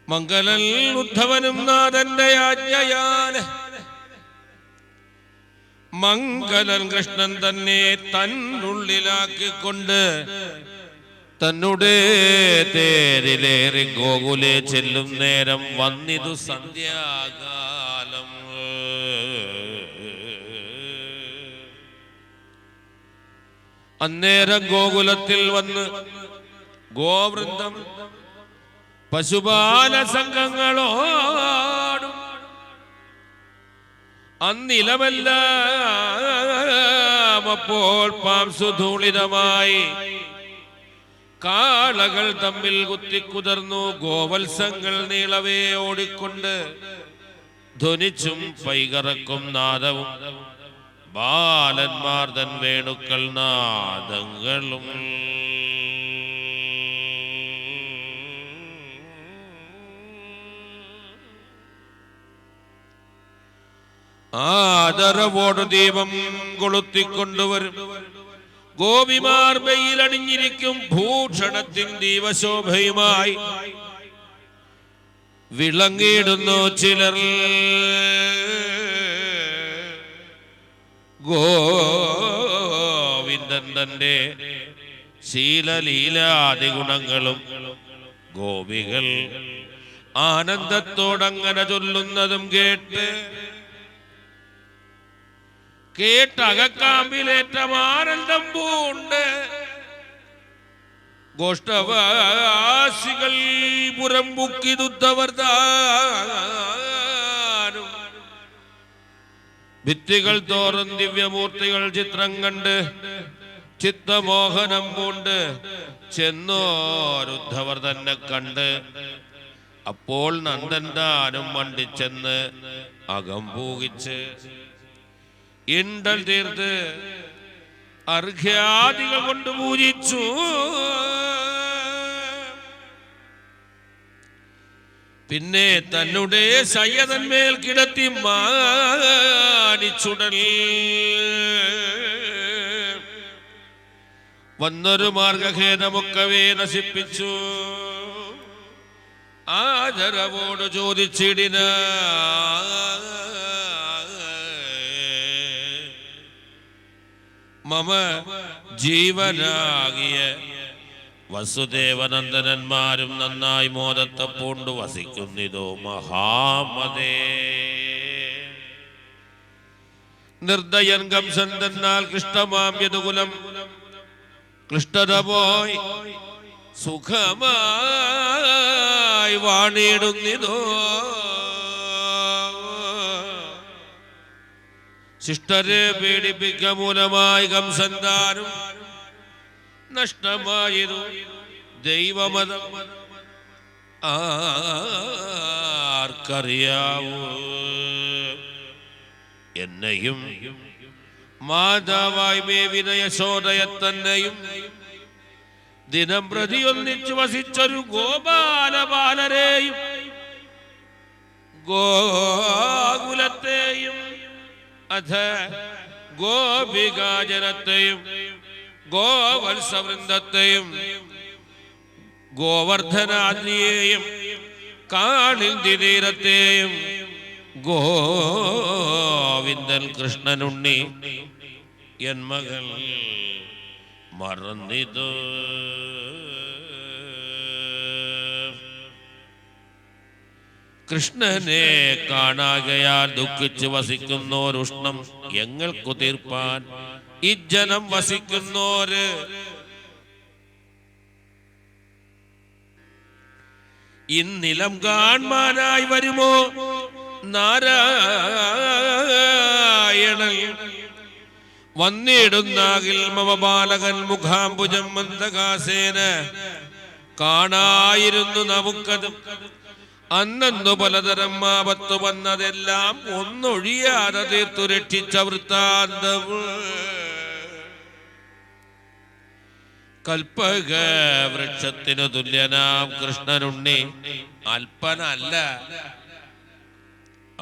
മംഗലൽ ഉദ്ധവനും നാഥന്റെ ആജ്ഞയാൽ മംഗലൻ കൃഷ്ണൻ തന്നെ തന്നുള്ളിലാക്കിക്കൊണ്ട് തന്നുടേ തേരിലേറി ഗോകുലേ ചെല്ലും നേരം വന്നിതു സന്ധ്യാകാലം. അന്നേരം ഗോകുലത്തിൽ വന്ന് ഗോവൃന്ദം പശുപാല സംഘങ്ങളോടും അന്നിലമെല്ലാം അപ്പോൾ പാംസുധൂളിതമായി കാളകൾ തമ്മിൽ കുത്തിക്കുതർന്നു. ഗോവത്സങ്ങൾ നീളവേ ഓടിക്കൊണ്ട് ധ്വനിച്ചും പൈകറക്കും നാദവും ബാലന്മാർ തൻ വേണുക്കൾ നാദങ്ങളും. ആദരവോട് ദീപം കൊളുത്തിക്കൊണ്ടുവരും ഗോപിമാർ വെയിലണിഞ്ഞിരിക്കും ഭൂഷണത്തിൻ ദീപശോഭയുമായി വിളങ്ങിയിടുന്നു ചിലർ. ഗോവിന്ദൻ തന്റെ ശീലലീലാദി ഗുണങ്ങളും ഗോപികൾ ആനന്ദത്തോടങ്ങനെ ചൊല്ലുന്നതും കേട്ടകക്കാമ്പിലേറ്റം ആനന്ദം പൂണ്ട് ഗോഷ്ടവാസികൾ പുറം മുക്കിതുദ്ധവർത്താനും ഭിത്തികൾ തോറും ദിവ്യമൂർത്തികൾ ചിത്രം കണ്ട് ചിത്തമോഹനം പൂണ്ട് ചെന്നോരുദ്ധവർ തന്നെ കണ്ട് അപ്പോൾ നന്ദൻ താനും മണ്ടിച്ചെന്ന് അകം പൂകിച്ച് ഇണ്ടൽ തീർത്ത് അർഘ്യാദികൾ കൊണ്ട് പൂജിച്ചു. പിന്നെ തന്നെ സയ്യദന്മേൽ കിടത്തി മാനിച്ചുടൽ വന്നൊരു മാർഗഖേദമൊക്കവേ നശിപ്പിച്ചു. ആദരവോട് ചോദിച്ചിടിന മമ ജീവനാകിയ വസുദേവനന്ദനന്മാരും നന്നായി മോദത്തെ പൂണ്ടു വസിക്കുന്നിതോ മഹാമതേ. നിർദ്ദയൻ കംസൻ തന്നാൽ കൃഷ്ണമാം യദുകുലം കൃഷ്ണത പോയി സുഖമായി വാണിടുന്നിതോ. ശിഷ്ടരെ പീഡിപ്പിക്ക മൂലമായി കംസൻ താനും നഷ്ടമായിരുന്നു ദൈവമതം ആർക്കറിയാവൂ. എന്നെയും മാതാവായി മേവിന യശോദയെ തന്നെയും ദിനം പ്രതി ഒന്നിച്ചു വസിച്ചൊരു ഗോപാലബാലരെയും ഗോകുലത്തെയും അഥ ഗോപികാജനത്തെയും ഗോവത്സവൃന്ദത്തെയും ഗോവർദ്ധനാദിയെയും കാളിന്തി തീരത്തെയും ഗോവിന്ദൻ കൃഷ്ണനുണ്ണി എൻ മകൾ മറന്നിതു. കൃഷ്ണനെ കാണാകയാൽ ദുഃഖിച്ച് വസിക്കുന്നോരുഷ്ണം എങ്ങൾക്കു തീർപ്പാൻ ഇജ്ജനം വസിക്കുന്നോര് ഇന്നിലം കാൺമാനായി വരുമോ നാരായണൻ വന്നിടുന്നാകിൽ മമ ബാലകൻ മുഖാംബുജം മന്ദകാസേന കാണായിരുന്നു നമുക്കതും. അന്നു പലതരം ആപത്തു വന്നതെല്ലാം ഒന്നൊഴിയാതെ തീർത്തു രക്ഷിച്ച വൃത്താന്തവും കൽപ്പക വൃക്ഷത്തിനു തുല്യനാം കൃഷ്ണനുണ്ണി അല്പനല്ല.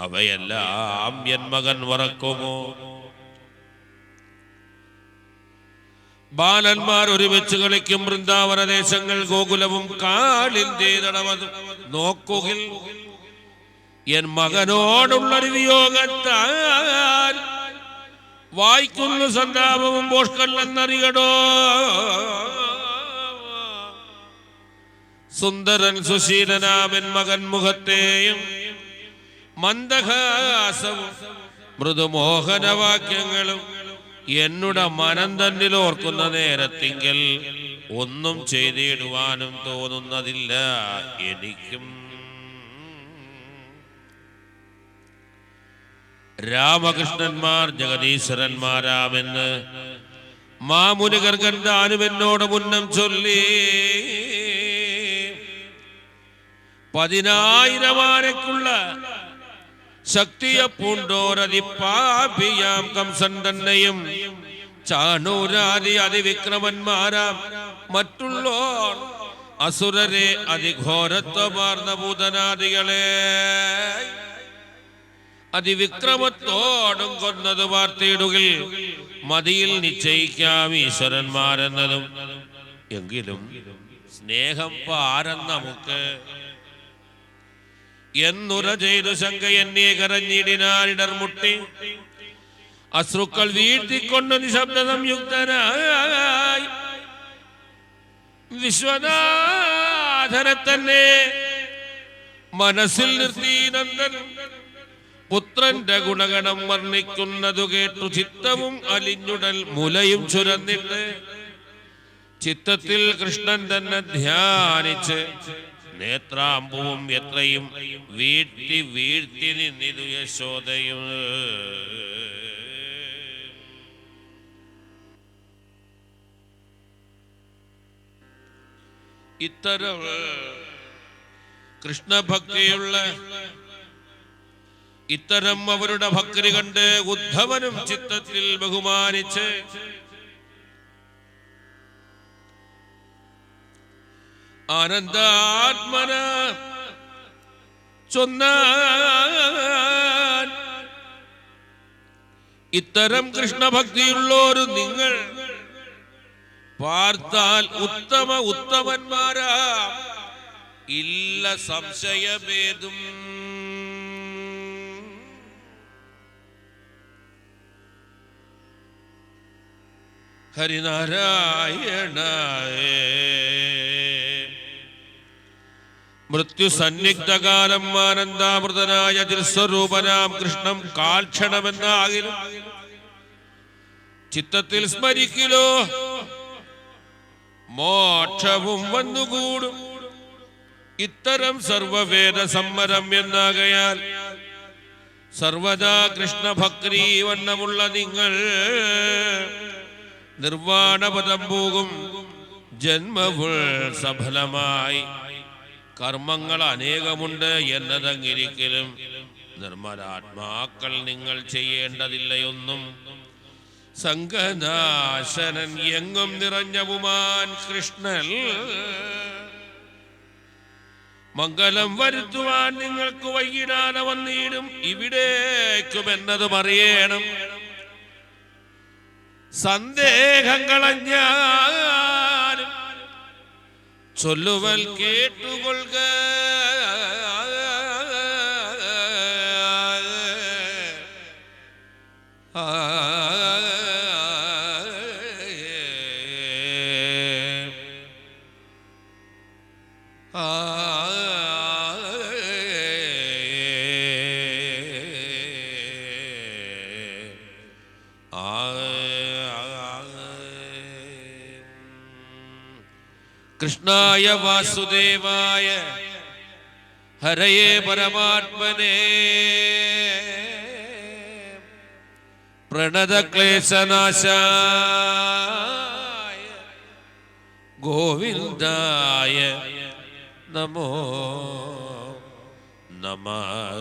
അവയെല്ലാം എൻ മകൻ മറക്കുമോ? ബാലന്മാർ ഒരുമിച്ച് കളിക്കും വൃന്ദാവന ദേശങ്ങൾ ഗോകുലവും കാളിന്റെ തടവതും നോക്കുകിൽ എൻ മകനോടുള്ളൊരു വിയോഗത്താൽ വായിക്കുന്നു സന്താപവും പോഷ്കല്ലെന്നറിയടോ. സുന്ദരൻ സുശീലനാമൻ മകൻ മുഖത്തെയും മന്ദഹാസവും മൃദുമോഹനവാക്യങ്ങളും എന്നുടെ മനം തന്നിൽ ഓർക്കുന്ന നേരത്തിങ്കൽ ഒന്നും ചെയ്തിടുവാനും തോന്നുന്നതില്ല എനിക്കും. രാമകൃഷ്ണന്മാർ ജഗദീശ്വരന്മാരാമെന്ന് മാമുനികർ കണ്ടാനുമെന്നോട് മുന്നം ചൊല്ലി 10,000 ആനയ്ക്കുള്ള ശക്തിയെ പൂണ്ടോരതിപ്പാപിയാം കംസൻ തന്നെയും ചാണൂരാദി അതിവിക്രമന്മാരാം മറ്റുള്ളോർ അസുരരെ അതിഘോരത്വമാർന്ന ഭൂതനാദികളെ അതിവിക്രമത്തോടും കൊന്നത് വാർത്തയിടുകിൽ മതിയിൽ നിശ്ചയിക്കാം ഈശ്വരന്മാരെന്നതും. എങ്കിലും സ്നേഹം പാരം നമുക്ക് എന്നുര ചെയ്തു ശങ്ക എന്നെ കരഞ്ഞിടിനാനിടർമുട്ടി അശ്രുക്കൾ വീഴ്ത്തിക്കൊണ്ട് നിശബ്ദ സംയുക്തനായി വിശ്വനാഥനെ തന്നെ മനസ്സിൽ നിർത്തി നന്ദൻ പുത്രന്റെ ഗുണഗണം വർണ്ണിക്കുന്നതു കേട്ടു ചിത്തവും അലിഞ്ഞുടൽ മുലയും ചുരന്നിട്ട് ചിത്തത്തിൽ കൃഷ്ണൻ തന്നെ ധ്യാനിച്ച് നേത്രാംബുവും എത്രയും വീഴ്ത്തി വീഴ്ത്തി നിന്നിതു യശോദയും. ഇത്തരം കൃഷ്ണഭക്തിയുള്ള ഇത്തരം അവരുടെ ഭക്തി കണ്ട് ഉദ്ധവനും ചിത്തത്തിൽ ബഹുമാനിച്ച് ആനന്ദാത്മന ചൊന്നാൻ ഇത്തരം കൃഷ്ണഭക്തിയുള്ളോരു നിങ്ങൾ പാർത്താൽ ഉത്തമന്മാരാ ഇല്ല സംശയമേതും. ഹരിനാരായണായ മൃത്യു സന്നിഗ്ധകാലം ആനന്ദാമൃതനായ തിരുസ്വരൂപനാം കൃഷ്ണം കാൽക്ഷണമെന്നാകിലും ചിത്തത്തിൽ സ്മരിക്കിലോ മോക്ഷവും വന്നുകൂടും. ഇത്തരം സർവവേദ സമ്മരം എന്നാകയാൽ സർവദാ കൃഷ്ണഭക്തി വണ്ണമുള്ള നിങ്ങൾ നിർവാണപദം പോകും. ജന്മവുൾ സഫലമായി കർമ്മങ്ങൾ അനേകമുണ്ട് എന്നതങ്ങിരിക്കലും നിർമ്മലാത്മാക്കൾ നിങ്ങൾ ചെയ്യേണ്ടതില്ലയൊന്നും. സംഘനാശനൻ എങ്ങും നിറഞ്ഞ പുമാൻ കൃഷ്ണൻ മംഗലം വരുത്തുവാൻ നിങ്ങൾക്ക് വൈകിടാതെ വന്നിടും ഇവിടേക്കുമെന്നതും അറിയണം. സന്ദേഹങ്ങളഞ്ഞാലും ചൊല്ലുവൽ കേട്ടുകൊള്ളുക. കൃഷ്ണായ വാസുദേവായ ഹരയേ പരമാത്മനേ പ്രണതക്ലേശനാശായ ഗോവിന്ദായ നമോ നമഃ.